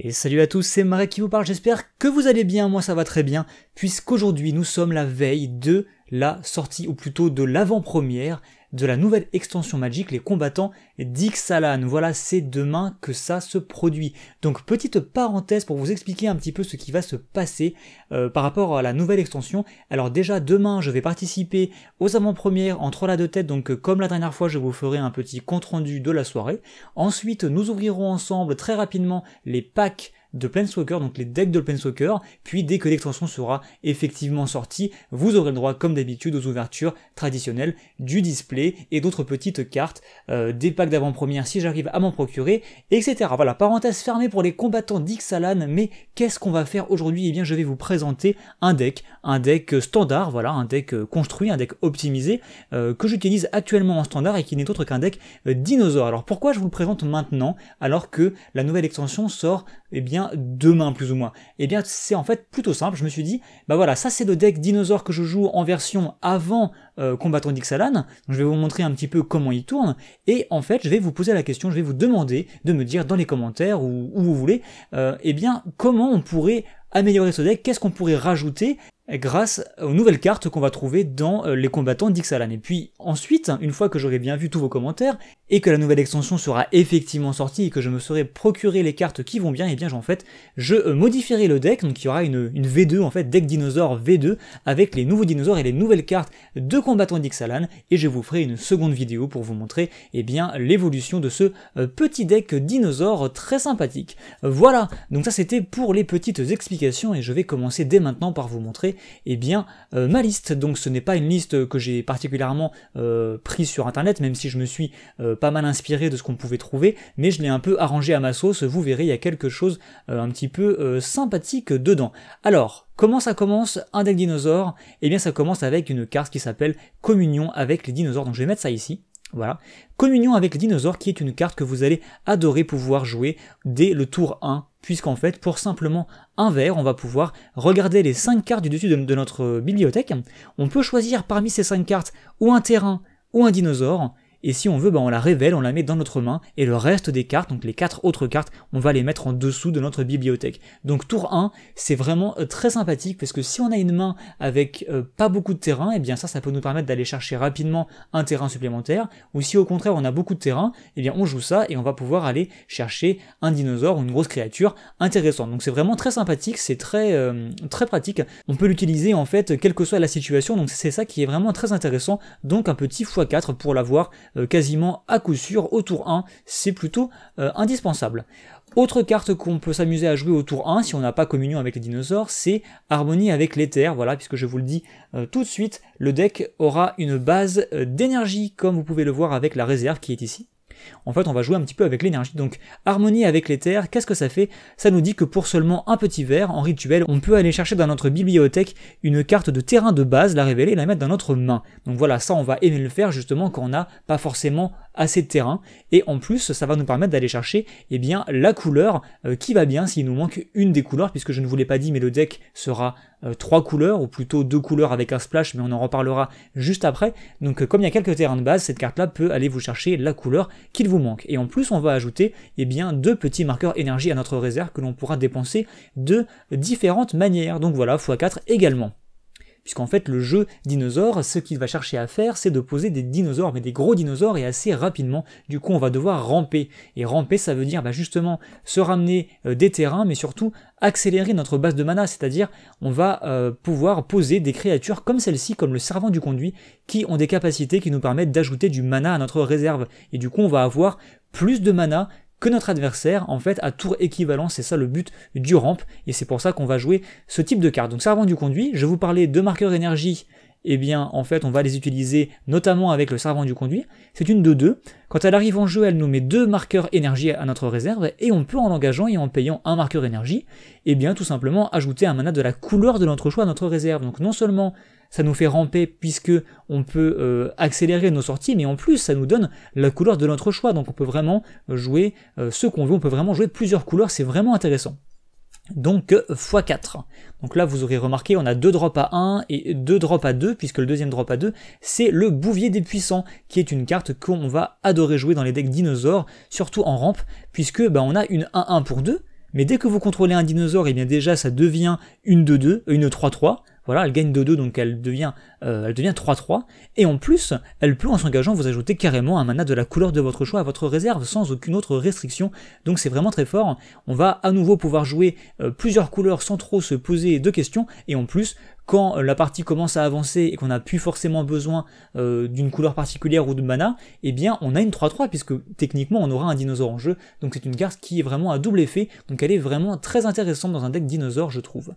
Et salut à tous, c'est Marek qui vous parle, j'espère que vous allez bien, moi ça va très bien, puisqu'aujourd'hui nous sommes la veille de la sortie, ou plutôt de l'avant-première, de la nouvelle extension Magic, les combattants d'Ixalan. Voilà, c'est demain que ça se produit. Donc petite parenthèse pour vous expliquer un petit peu ce qui va se passer par rapport à la nouvelle extension. Alors déjà demain je vais participer aux avant-premières en 3 là de tête, donc comme la dernière fois je vous ferai un petit compte rendu de la soirée. Ensuite nous ouvrirons ensemble très rapidement les packs de Planeswalker, donc les decks de Planeswalker, puis dès que l'extension sera effectivement sortie, vous aurez le droit comme d'habitude aux ouvertures traditionnelles du display et d'autres petites cartes, des packs d'avant-première si j'arrive à m'en procurer, etc. Voilà, parenthèse fermée pour les combattants d'Ixalan, mais qu'est-ce qu'on va faire aujourd'hui? Eh bien je vais vous présenter un deck standard, voilà, un deck construit, un deck optimisé, que j'utilise actuellement en standard et qui n'est autre qu'un deck dinosaure. Alors pourquoi je vous le présente maintenant, alors que la nouvelle extension sort demain plus ou moins? Eh bien c'est en fait plutôt simple, je me suis dit, bah voilà, ça c'est le deck dinosaure que je joue en version avant combattant d'Ixalan, donc je vais vous montrer un petit peu comment il tourne, et en fait je vais vous poser la question, je vais vous demander de me dire dans les commentaires ou où vous voulez, eh bien comment on pourrait améliorer ce deck, qu'est-ce qu'on pourrait rajouter grâce aux nouvelles cartes qu'on va trouver dans les combattants d'Ixalan. Et puis ensuite, une fois que j'aurai bien vu tous vos commentaires, et que la nouvelle extension sera effectivement sortie, et que je me serai procuré les cartes qui vont bien, et bien en fait, je modifierai le deck, donc il y aura une V2, en fait, deck dinosaure V2, avec les nouveaux dinosaures et les nouvelles cartes de combattants d'Ixalan, et je vous ferai une seconde vidéo pour vous montrer l'évolution de ce petit deck dinosaure très sympathique. Voilà, donc ça c'était pour les petites explications, et je vais commencer dès maintenant par vous montrer ma liste. Donc ce n'est pas une liste que j'ai particulièrement prise sur internet, même si je me suis pas mal inspiré de ce qu'on pouvait trouver, mais je l'ai un peu arrangé à ma sauce, vous verrez, il y a quelque chose un petit peu sympathique dedans. Alors, comment ça commence un deck dinosaure? Eh bien ça commence avec une carte qui s'appelle Communion avec les dinosaures, donc je vais mettre ça ici. Voilà, Communion avec les dinosaures, qui est une carte que vous allez adorer pouvoir jouer dès le tour 1, puisqu'en fait, pour simplement un vert, on va pouvoir regarder les 5 cartes du dessus de notre bibliothèque. On peut choisir parmi ces 5 cartes ou un terrain ou un dinosaure, et si on veut, on la révèle, on la met dans notre main, et le reste des cartes, donc les 4 autres cartes, on va les mettre en dessous de notre bibliothèque. Donc tour 1, c'est vraiment très sympathique, parce que si on a une main avec pas beaucoup de terrain, et bien ça peut nous permettre d'aller chercher rapidement un terrain supplémentaire, ou si au contraire on a beaucoup de terrain, et bien on joue ça, et on va pouvoir aller chercher un dinosaure ou une grosse créature intéressante. Donc c'est vraiment très sympathique, c'est très pratique, on peut l'utiliser en fait, quelle que soit la situation, donc c'est ça qui est vraiment très intéressant, donc un petit x4 pour l'avoir quasiment à coup sûr au tour 1, c'est plutôt indispensable. Autre carte qu'on peut s'amuser à jouer au tour 1 si on n'a pas communion avec les dinosaures, c'est Harmonie avec l'éther, voilà, puisque je vous le dis tout de suite, le deck aura une base d'énergie, comme vous pouvez le voir avec la réserve qui est ici. En fait, on va jouer un petit peu avec l'énergie. Donc, Harmonie avec l'éther, qu'est-ce que ça fait? Ça nous dit que pour seulement un petit vert, en rituel, on peut aller chercher dans notre bibliothèque une carte de terrain de base, la révéler et la mettre dans notre main. Donc voilà, ça on va aimer le faire justement quand on n'a pas forcément assez de terrain. Et en plus, ça va nous permettre d'aller chercher la couleur qui va bien s'il nous manque une des couleurs, puisque je ne vous l'ai pas dit, mais le deck sera 3 couleurs, ou plutôt 2 couleurs avec un splash, mais on en reparlera juste après. Donc comme il y a quelques terrains de base, cette carte-là peut aller vous chercher la couleur qu'il vous manque. Et en plus, on va ajouter 2 petits marqueurs énergie à notre réserve que l'on pourra dépenser de différentes manières. Donc voilà, x4 également. Puisqu'en fait, le jeu dinosaure, ce qu'il va chercher à faire, c'est de poser des dinosaures, mais des gros dinosaures, et assez rapidement. Du coup, on va devoir ramper. Et ramper, ça veut dire justement se ramener des terrains, mais surtout accélérer notre base de mana, c'est-à-dire on va pouvoir poser des créatures comme celle-ci, comme le servant du conduit, qui ont des capacités qui nous permettent d'ajouter du mana à notre réserve. Et du coup, on va avoir plus de mana que notre adversaire, en fait, à tour équivalent, c'est ça le but du ramp, et c'est pour ça qu'on va jouer ce type de carte. Donc servant du conduit, je vous parlais de marqueurs énergie, en fait, on va les utiliser notamment avec le servant du conduit, c'est une 2-2, quand elle arrive en jeu, elle nous met 2 marqueurs énergie à notre réserve, et on peut en l'engageant et en payant un marqueur énergie, tout simplement ajouter un mana de la couleur de notre choix à notre réserve. Donc non seulement ça nous fait ramper puisque on peut accélérer nos sorties, mais en plus ça nous donne la couleur de notre choix, donc on peut vraiment jouer ce qu'on veut, on peut vraiment jouer plusieurs couleurs, c'est vraiment intéressant. Donc x4. Donc là vous aurez remarqué, on a 2 drops à 1 et 2 drops à 2, puisque le deuxième drop à 2, c'est le Bouvier des Puissants, qui est une carte qu'on va adorer jouer dans les decks dinosaures, surtout en rampe, puisque on a une 1-1 pour 2, mais dès que vous contrôlez un dinosaure, et bien déjà ça devient une 2-2, une 3-3, voilà, elle gagne 2-2, donc elle devient 3-3, et en plus, elle peut en s'engageant vous ajouter carrément un mana de la couleur de votre choix à votre réserve, sans aucune autre restriction, donc c'est vraiment très fort. On va à nouveau pouvoir jouer plusieurs couleurs sans trop se poser de questions, et en plus, quand la partie commence à avancer et qu'on n'a plus forcément besoin d'une couleur particulière ou de mana, eh bien on a une 3-3 puisque techniquement on aura un dinosaure en jeu, donc c'est une carte qui est vraiment à double effet, donc elle est vraiment très intéressante dans un deck dinosaure je trouve.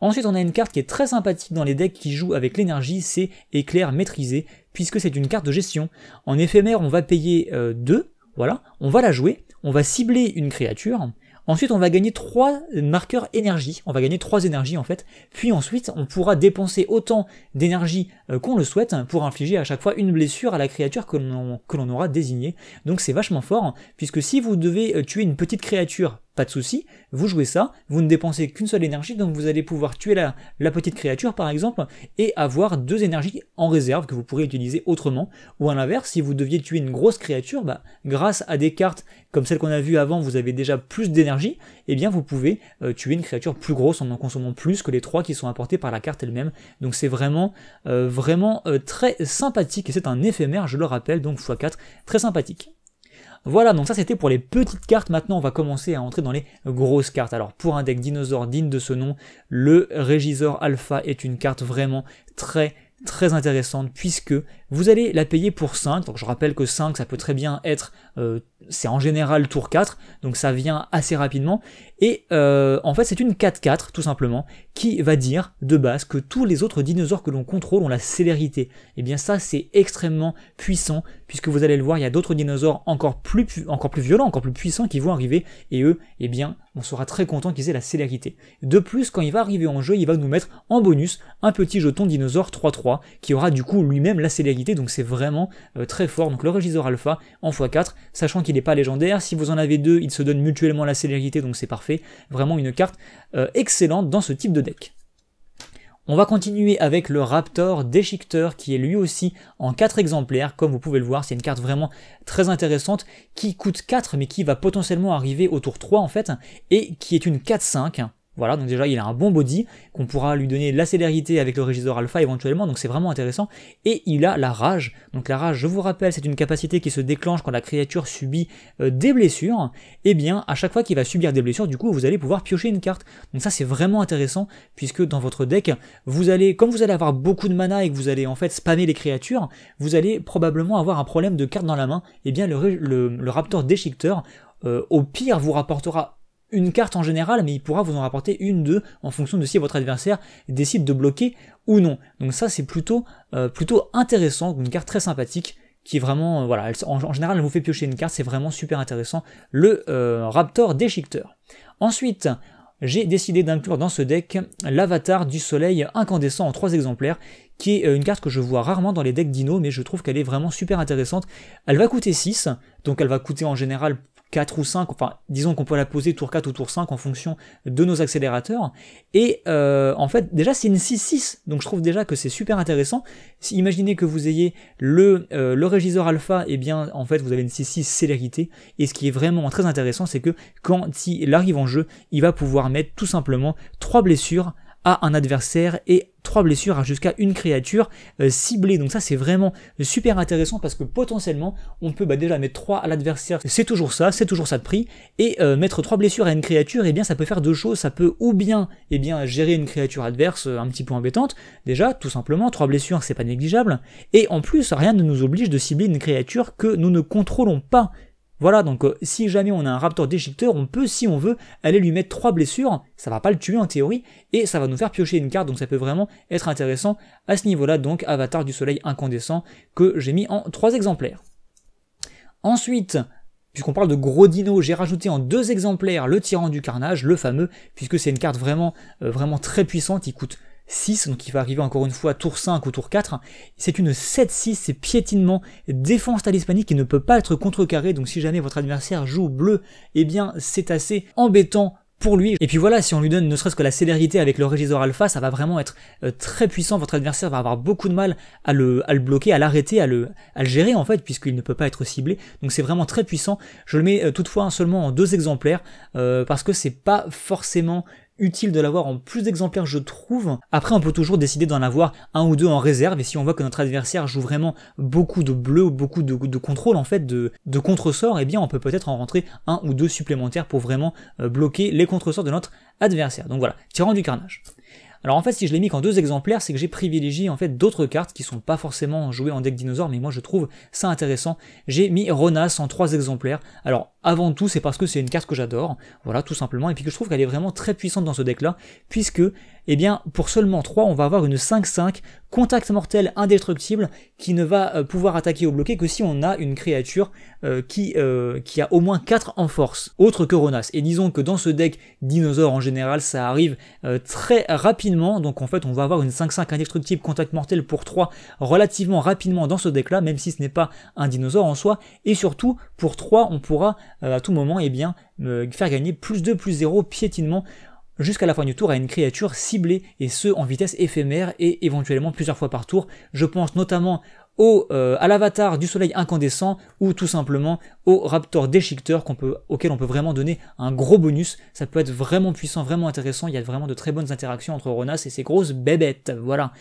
Ensuite on a une carte qui est très sympathique dans les decks qui jouent avec l'énergie, c'est Éclair Maîtrisé, puisque c'est une carte de gestion. En éphémère on va payer 2, voilà, on va la jouer, on va cibler une créature. Ensuite, on va gagner 3 marqueurs énergie, on va gagner 3 énergies en fait, puis ensuite on pourra dépenser autant d'énergie qu'on le souhaite pour infliger à chaque fois une blessure à la créature que l'on aura désignée. Donc c'est vachement fort, puisque si vous devez tuer une petite créature, pas de souci, vous jouez ça, vous ne dépensez qu'une seule énergie, donc vous allez pouvoir tuer la petite créature par exemple, et avoir 2 énergies en réserve que vous pourrez utiliser autrement, ou à l'inverse, si vous deviez tuer une grosse créature, grâce à des cartes comme celle qu'on a vue avant, vous avez déjà plus d'énergie, et bien vous pouvez tuer une créature plus grosse en consommant plus que les 3 qui sont apportés par la carte elle-même, donc c'est vraiment très sympathique, et c'est un éphémère, je le rappelle, donc x4, très sympathique. Voilà, donc ça c'était pour les petites cartes. Maintenant on va commencer à entrer dans les grosses cartes. Alors pour un deck dinosaure digne de ce nom, le Regisor Alpha est une carte vraiment très intéressante, puisque vous allez la payer pour 5, donc je rappelle que 5 ça peut très bien être, c'est en général tour 4, donc ça vient assez rapidement, et en fait c'est une 4-4 tout simplement, qui va dire de base que tous les autres dinosaures que l'on contrôle ont la célérité. Et bien ça c'est extrêmement puissant, puisque vous allez le voir, il y a d'autres dinosaures encore plus violents, encore plus puissants qui vont arriver, et eux, eh bien on sera très content qu'ils aient la célérité. De plus, quand il va arriver en jeu, il va nous mettre en bonus un petit jeton dinosaure 3-3, qui aura du coup lui-même la célérité, donc c'est vraiment très fort. Donc le Regisor Alpha en x4, sachant qu'il n'est pas légendaire, si vous en avez 2, ils se donnent mutuellement la célérité, donc c'est parfait. Vraiment une carte excellente dans ce type de deck. On va continuer avec le Raptor Déchiqueteur qui est lui aussi en 4 exemplaires, comme vous pouvez le voir, c'est une carte vraiment très intéressante qui coûte 4 mais qui va potentiellement arriver au tour 3 en fait, et qui est une 4-5. Voilà, donc déjà il a un bon body, qu'on pourra lui donner la célérité avec le Regisor Alpha éventuellement, donc c'est vraiment intéressant, et il a la rage. Donc la rage, je vous rappelle, c'est une capacité qui se déclenche quand la créature subit des blessures, et bien à chaque fois qu'il va subir des blessures, du coup vous allez pouvoir piocher une carte. Donc ça c'est vraiment intéressant, puisque dans votre deck, comme vous allez avoir beaucoup de mana et que vous allez en fait spammer les créatures, vous allez probablement avoir un problème de cartes dans la main, et bien le Raptor Déchiqueteur, au pire vous rapportera une carte en général, mais il pourra vous en rapporter une, 2, en fonction de si votre adversaire décide de bloquer ou non. Donc ça c'est plutôt intéressant, une carte très sympathique, qui est vraiment, voilà, en général elle vous fait piocher une carte, c'est vraiment super intéressant, le Raptor Déchiqueteur. Ensuite, j'ai décidé d'inclure dans ce deck l'Avatar du Soleil Incandescent en 3 exemplaires, qui est une carte que je vois rarement dans les decks dino, mais je trouve qu'elle est vraiment super intéressante. Elle va coûter 6, donc elle va coûter en général 4 ou 5, enfin disons qu'on peut la poser tour 4 ou tour 5 en fonction de nos accélérateurs, et en fait déjà c'est une 6-6, donc je trouve déjà que c'est super intéressant. Si, imaginez que vous ayez le Regisor Alpha, et bien en fait vous avez une 6-6 célérité, et ce qui est vraiment très intéressant c'est que quand il arrive en jeu, il va pouvoir mettre tout simplement 3 blessures à un adversaire et 3 blessures à jusqu'à une créature ciblée. Donc ça c'est vraiment super intéressant parce que potentiellement on peut déjà mettre 3 à l'adversaire, c'est toujours ça de prix, et mettre 3 blessures à une créature, et bien ça peut faire 2 choses, ça peut ou bien gérer une créature adverse un petit peu embêtante, déjà tout simplement 3 blessures c'est pas négligeable, et en plus rien ne nous oblige de cibler une créature que nous ne contrôlons pas. Voilà, donc si jamais on a un Raptor Déchiqueteur, on peut, si on veut, aller lui mettre 3 blessures, ça va pas le tuer en théorie, et ça va nous faire piocher une carte, donc ça peut vraiment être intéressant à ce niveau-là, donc Avatar du Soleil Incandescent, que j'ai mis en 3 exemplaires. Ensuite, puisqu'on parle de gros dinos, j'ai rajouté en 2 exemplaires le Tyran du Carnage, le fameux, puisque c'est une carte vraiment très puissante, il coûte 6, donc il va arriver encore une fois tour 5 ou tour 4, c'est une 7-6, c'est piétinement, défense talismanique qui ne peut pas être contrecarré, donc si jamais votre adversaire joue bleu, eh bien c'est assez embêtant pour lui. Et puis voilà, si on lui donne ne serait-ce que la célérité avec le Régizor Alpha, ça va vraiment être très puissant. Votre adversaire va avoir beaucoup de mal à le bloquer, à l'arrêter, à le gérer en fait, puisqu'il ne peut pas être ciblé. Donc c'est vraiment très puissant. Je le mets toutefois seulement en 2 exemplaires, parce que c'est pas forcément utile de l'avoir en plus d'exemplaires, je trouve. Après, on peut toujours décider d'en avoir 1 ou 2 en réserve, et si on voit que notre adversaire joue vraiment beaucoup de bleu ou beaucoup de contrôle en fait, de contre-sorts, eh bien on peut peut-être en rentrer 1 ou 2 supplémentaires pour vraiment bloquer les contre-sorts de notre adversaire. Donc voilà, Tyran du Carnage. Alors en fait, si je l'ai mis qu'en 2 exemplaires, c'est que j'ai privilégié en fait d'autres cartes qui sont pas forcément jouées en deck dinosaure, mais moi je trouve ça intéressant. J'ai mis Ronas en 3 exemplaires. Alors avant tout, c'est parce que c'est une carte que j'adore, voilà, tout simplement, et puis que je trouve qu'elle est vraiment très puissante dans ce deck-là, puisque, eh bien, pour seulement 3, on va avoir une 5-5, contact mortel indestructible, qui ne va pouvoir attaquer ou bloquer que si on a une créature qui a au moins 4 en force, autre que Ronas. Et disons que dans ce deck dinosaure en général, ça arrive très rapidement, donc en fait on va avoir une 5-5 indestructible, contact mortel pour 3 relativement rapidement dans ce deck-là, même si ce n'est pas un dinosaure en soi, et surtout, pour 3, on pourra à tout moment, eh bien, faire gagner +2/+0 piétinement jusqu'à la fin du tour à une créature ciblée, et ce en vitesse éphémère et éventuellement plusieurs fois par tour. Je pense notamment à l'avatar du soleil incandescent ou tout simplement au raptor déchiqueteur auquel on peut vraiment donner un gros bonus. Ça peut être vraiment puissant, vraiment intéressant. Il y a vraiment de très bonnes interactions entre Ronas et ses grosses bébêtes. Voilà,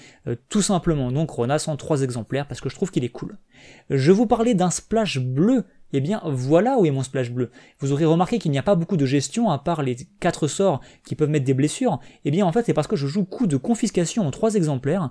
tout simplement. Donc Ronas en 3 exemplaires parce que je trouve qu'il est cool. Je vous parlais d'un splash bleu. Eh bien voilà où est mon splash bleu. Vous aurez remarqué qu'il n'y a pas beaucoup de gestion à part les 4 sorts qui peuvent mettre des blessures. Eh bien en fait c'est parce que je joue coup de confiscation en 3 exemplaires,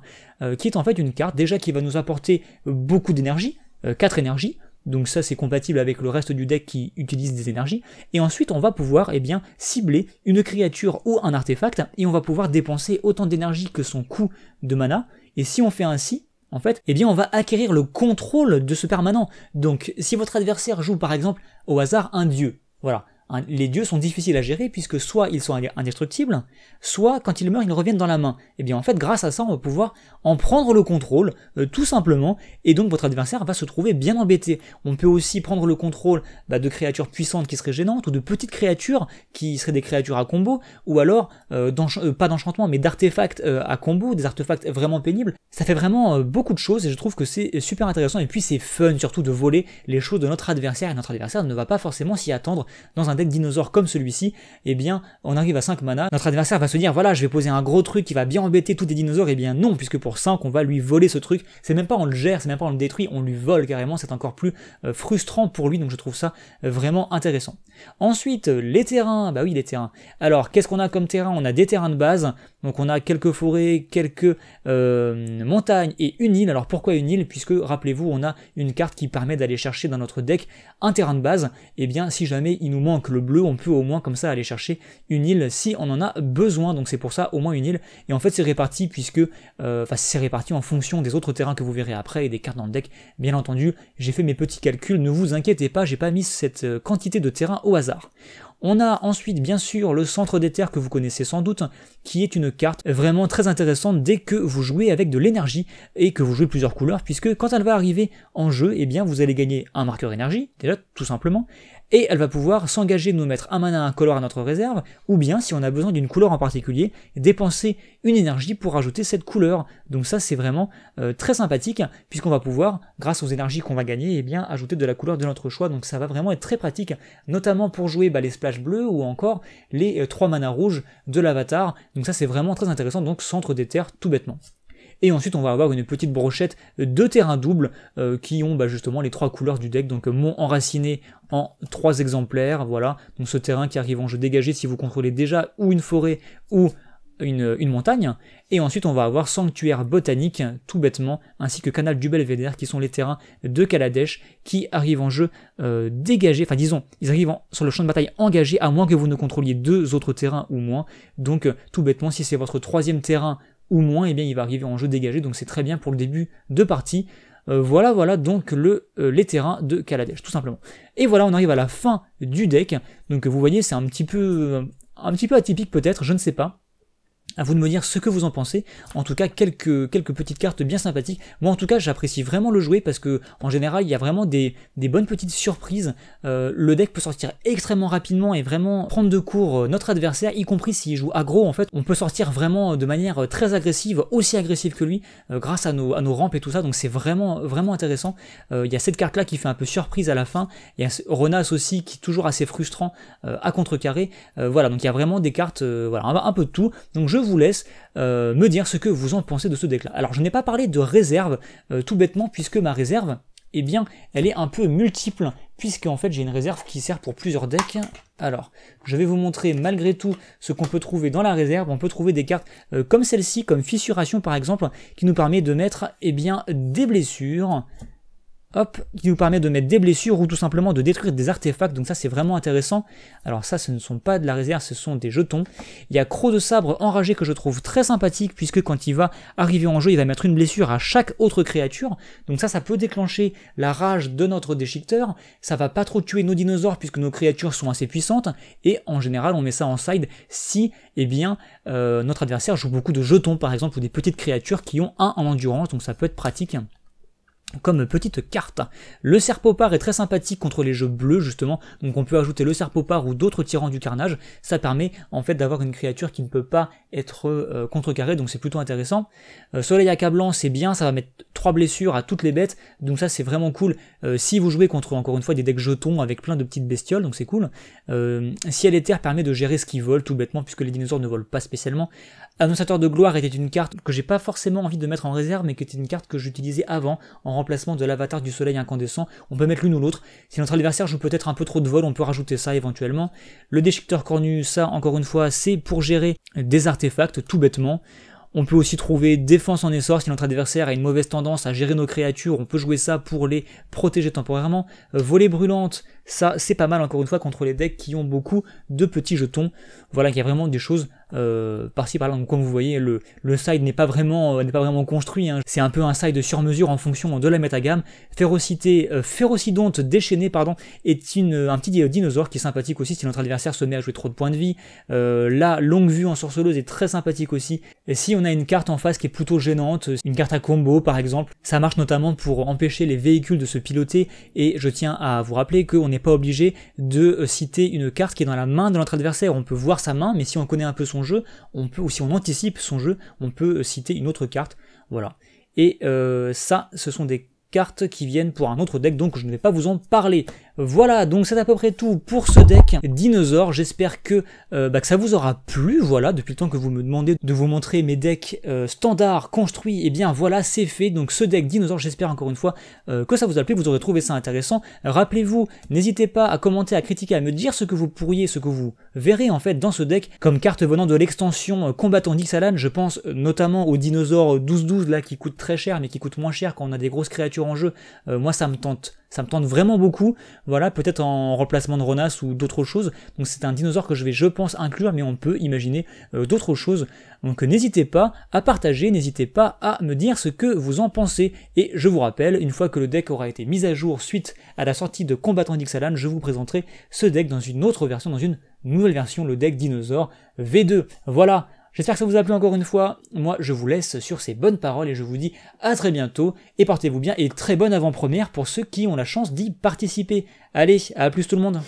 qui est en fait une carte déjà qui va nous apporter beaucoup d'énergie, 4 énergies, donc ça c'est compatible avec le reste du deck qui utilise des énergies, et ensuite on va pouvoir eh bien, cibler une créature ou un artefact, et on va pouvoir dépenser autant d'énergie que son coût de mana, et si on fait ainsi, en fait, eh bien on va acquérir le contrôle de ce permanent. Donc si votre adversaire joue par exemple au hasard un dieu, voilà, les dieux sont difficiles à gérer puisque soit ils sont indestructibles, soit quand ils meurent ils reviennent dans la main. Et bien en fait grâce à ça on va pouvoir en prendre le contrôle tout simplement, et donc votre adversaire va se trouver bien embêté. On peut aussi prendre le contrôle de créatures puissantes qui seraient gênantes, ou de petites créatures qui seraient des créatures à combo, ou alors pas d'enchantement mais d'artefacts à combo, des artefacts vraiment pénibles. Ça fait vraiment beaucoup de choses et je trouve que c'est super intéressant, et puis c'est fun surtout de voler les choses de notre adversaire, et notre adversaire ne va pas forcément s'y attendre. Dans un deck dinosaure comme celui-ci, eh bien on arrive à 5 mana, notre adversaire va se dire voilà je vais poser un gros truc qui va bien embêter tous les dinosaures, et bien non, puisque pour 5 on va lui voler ce truc, c'est même pas on le gère, c'est même pas on le détruit, on lui vole carrément, c'est encore plus frustrant pour lui, donc je trouve ça vraiment intéressant. Ensuite les terrains, bah oui les terrains, alors qu'est-ce qu'on a comme terrain? On a des terrains de base, donc on a quelques forêts, quelques montagnes et une île. Alors pourquoi une île? Puisque rappelez-vous on a une carte qui permet d'aller chercher dans notre deck un terrain de base, et bien si jamais il nous manque le bleu, on peut au moins comme ça aller chercher une île si on en a besoin, donc c'est pour ça au moins une île, et en fait c'est réparti puisque, c'est réparti en fonction des autres terrains que vous verrez après et des cartes dans le deck, bien entendu, j'ai fait mes petits calculs, ne vous inquiétez pas, j'ai pas mis cette quantité de terrain au hasard. On a ensuite bien sûr le centre des terres que vous connaissez sans doute, qui est une carte vraiment très intéressante dès que vous jouez avec de l'énergie et que vous jouez plusieurs couleurs, puisque quand elle va arriver en jeu, eh bien vous allez gagner un marqueur énergie, déjà tout simplement, et elle va pouvoir s'engager de nous mettre un mana incolore à notre réserve, ou bien si on a besoin d'une couleur en particulier, dépenser une énergie pour rajouter cette couleur. Donc ça c'est vraiment très sympathique, puisqu'on va pouvoir, grâce aux énergies qu'on va gagner, eh bien ajouter de la couleur de notre choix, donc ça va vraiment être très pratique, notamment pour jouer les splash bleus ou encore les 3 manas rouges de l'avatar, donc ça c'est vraiment très intéressant, donc centre des terres tout bêtement. Et ensuite on va avoir une petite brochette de terrains doubles qui ont justement les 3 couleurs du deck, donc mont enraciné en 3 exemplaires, voilà, donc ce terrain qui arrive en jeu dégagé si vous contrôlez déjà ou une forêt ou une montagne, et ensuite on va avoir sanctuaire botanique tout bêtement, ainsi que canal du Belvédère qui sont les terrains de Kaladesh qui arrivent en jeu dégagés, enfin disons, ils arrivent sur le champ de bataille engagé à moins que vous ne contrôliez 2 autres terrains ou moins, donc tout bêtement si c'est votre 3e terrain ou moins, et bien il va arriver en jeu dégagé, donc c'est très bien pour le début de partie. Voilà donc les terrains de Kaladesh, tout simplement. Et voilà, on arrive à la fin du deck, donc vous voyez c'est un petit peu atypique peut-être, je ne sais pas. À vous de me dire ce que vous en pensez. En tout cas, quelques petites cartes bien sympathiques. Moi, en tout cas, j'apprécie vraiment le jouer parce que en général, il y a vraiment des bonnes petites surprises. Le deck peut sortir extrêmement rapidement et vraiment prendre de court notre adversaire, y compris s'il joue aggro. En fait, on peut sortir vraiment de manière très agressive, aussi agressive que lui, grâce à nos rampes et tout ça. Donc, c'est vraiment intéressant. Il y a cette carte-là qui fait un peu surprise à la fin. Il y a Ronas aussi qui est toujours assez frustrant à contrecarrer. Voilà, donc il y a vraiment des cartes, voilà, un peu de tout. Donc, je vous laisse me dire ce que vous en pensez de ce deck là. Alors je n'ai pas parlé de réserve tout bêtement puisque ma réserve, eh bien elle est un peu multiple puisque en fait j'ai une réserve qui sert pour plusieurs decks. Alors je vais vous montrer malgré tout ce qu'on peut trouver dans la réserve. On peut trouver des cartes comme celle-ci, comme Fissuration par exemple, qui nous permet de mettre eh bien des blessures. Hop, qui nous permet de mettre des blessures ou tout simplement de détruire des artefacts, donc ça c'est vraiment intéressant. Alors ça, ce ne sont pas de la réserve, ce sont des jetons. Il y a Croc de Sabre enragé que je trouve très sympathique, puisque quand il va arriver en jeu, il va mettre une blessure à chaque autre créature, donc ça peut déclencher la rage de notre déchiqueteur. Ça va pas trop tuer nos dinosaures, puisque nos créatures sont assez puissantes, et en général on met ça en side si eh bien, notre adversaire joue beaucoup de jetons par exemple, ou des petites créatures qui ont 1 en endurance, donc ça peut être pratique comme petite carte. Le Serpopard est très sympathique contre les jeux bleus justement, donc on peut ajouter le Serpopard ou d'autres tyrans du carnage. Ça permet en fait d'avoir une créature qui ne peut pas être contrecarrée, donc c'est plutôt intéressant. Soleil accablant, c'est bien, ça va mettre 3 blessures à toutes les bêtes, donc ça c'est vraiment cool si vous jouez contre encore une fois des decks jetons avec plein de petites bestioles, donc c'est cool. Ciel et Terre permet de gérer ce qui vole tout bêtement puisque les dinosaures ne volent pas spécialement. Annonciateur de gloire était une carte que j'ai pas forcément envie de mettre en réserve, mais qui était une carte que j'utilisais avant, en remplacement de l'avatar du soleil incandescent. On peut mettre l'une ou l'autre. Si notre adversaire joue peut-être un peu trop de vol, on peut rajouter ça éventuellement. Le déchiqueteur cornu, ça encore une fois, c'est pour gérer des artefacts, tout bêtement. On peut aussi trouver défense en essor si notre adversaire a une mauvaise tendance à gérer nos créatures, on peut jouer ça pour les protéger temporairement. Volée brûlante, ça c'est pas mal encore une fois contre les decks qui ont beaucoup de petits jetons. Voilà, il y a vraiment des choses par-ci par-là. Donc comme vous voyez, le side n'est pas vraiment construit, hein. C'est un peu un side sur mesure en fonction de la métagamme. Férocidonte déchaîné pardon, est un petit dinosaure qui est sympathique aussi si notre adversaire se met à jouer trop de points de vie. La longue vue en sorceleuse est très sympathique aussi. Et si on a une carte en face qui est plutôt gênante, une carte à combo par exemple, ça marche notamment pour empêcher les véhicules de se piloter, et je tiens à vous rappeler qu'on n'est pas obligé de citer une carte qui est dans la main de notre adversaire. On peut voir sa main, mais si on connaît un peu son jeu, on peut, ou si on anticipe son jeu, on peut citer une autre carte, voilà. Et ça, ce sont des cartes qui viennent pour un autre deck, donc je ne vais pas vous en parler. Voilà, donc c'est à peu près tout pour ce deck dinosaure. J'espère que ça vous aura plu. Voilà, depuis le temps que vous me demandez de vous montrer mes decks standards construits, et bien voilà, c'est fait. Donc ce deck dinosaure, j'espère encore une fois que ça vous a plu, vous aurez trouvé ça intéressant. Rappelez-vous, n'hésitez pas à commenter, à critiquer, à me dire ce que vous verrez en fait dans ce deck comme carte venant de l'extension combattant d'Ixalan. Je pense notamment aux dinosaures 12-12 là qui coûtent très cher, mais qui coûtent moins cher quand on a des grosses créatures en jeu. Moi ça me tente vraiment beaucoup, voilà, peut-être en remplacement de Ronas ou d'autres choses. Donc c'est un dinosaure que je vais, je pense, inclure, mais on peut imaginer d'autres choses. Donc n'hésitez pas à partager, n'hésitez pas à me dire ce que vous en pensez. Et je vous rappelle, une fois que le deck aura été mis à jour suite à la sortie de Combattant d'Ixalan, je vous présenterai ce deck dans une autre version, dans une nouvelle version, le deck dinosaure V2. Voilà. J'espère que ça vous a plu encore une fois. Moi, je vous laisse sur ces bonnes paroles et je vous dis à très bientôt. Et portez-vous bien et très bonne avant-première pour ceux qui ont la chance d'y participer. Allez, à plus tout le monde.